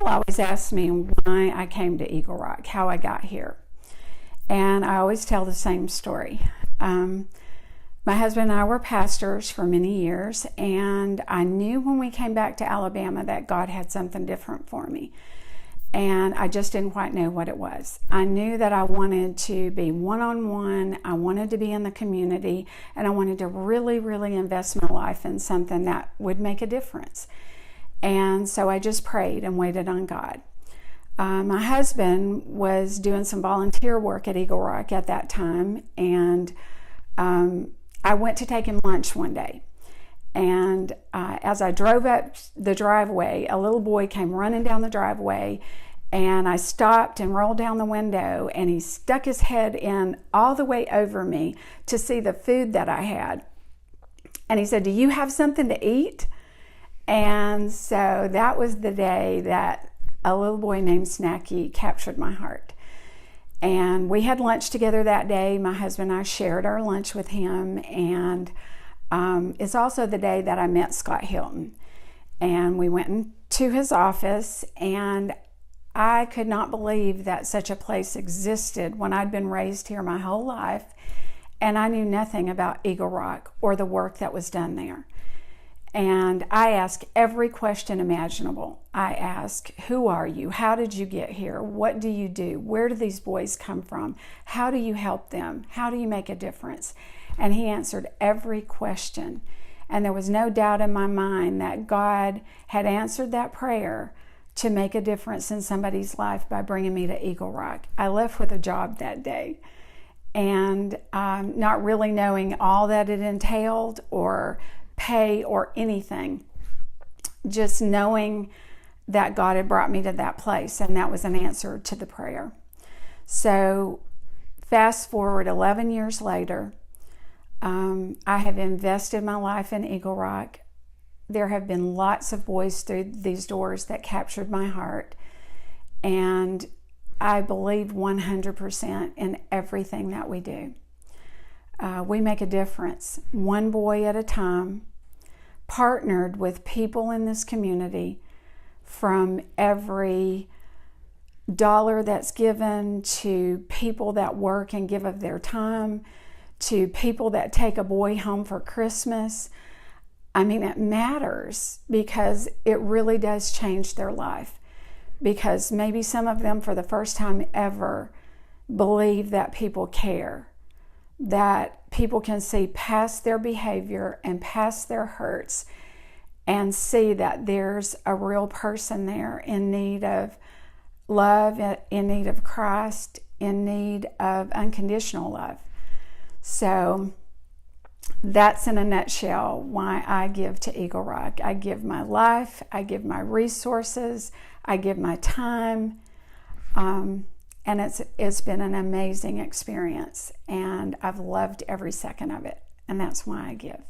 always ask me why I came to Eagle Rock, how I got here. And I always tell the same story. My husband and I were pastors for many years, and I knew when we came back to Alabama that God had something different for me. And I just didn't quite know what it was. I knew that I wanted to be one-on-one, I wanted to be in the community, and I wanted to really, really invest my life in something that would make a difference. And so I just prayed and waited on God. My husband was doing some volunteer work at Eagle Rock at that time, and I went to take him lunch one day. And as I drove up the driveway, a little boy came running down the driveway, and I stopped and rolled down the window, and he stuck his head in all the way over me to see the food that I had. And he said, "Do you have something to eat?" And so that was the day that a little boy named Snacky captured my heart. And we had lunch together that day. My husband and I shared our lunch with him, and it's also the day that I met Scott Hilton. And we went into his office, and I could not believe that such a place existed when I'd been raised here my whole life, and I knew nothing about Eagle Rock or the work that was done there. And I asked every question imaginable. I asked, who are you? How did you get here? What do you do? Where do these boys come from? How do you help them? How do you make a difference? And he answered every question. And there was no doubt in my mind that God had answered that prayer to make a difference in somebody's life by bringing me to Eagle Rock. I left with a job that day, and not really knowing all that it entailed or pay or anything, just knowing that God had brought me to that place, and that was an answer to the prayer. So fast forward 11 years later, I have invested my life in Eagle Rock. There have been lots of boys through these doors that captured my heart, and I believe 100% in everything that we do. We make a difference, one boy at a time, partnered with people in this community, from every dollar that's given to people that work and give of their time, to people that take a boy home for Christmas. I mean, it matters because it really does change their life. Because maybe some of them, for the first time ever, believe that people care, that people can see past their behavior and past their hurts and see that there's a real person there in need of love, in need of Christ, in need of unconditional love. So that's in a nutshell why I give to Eagle Rock. I give my life, I give my resources, I give my time, and it's been an amazing experience, and I've loved every second of it, and that's why I give.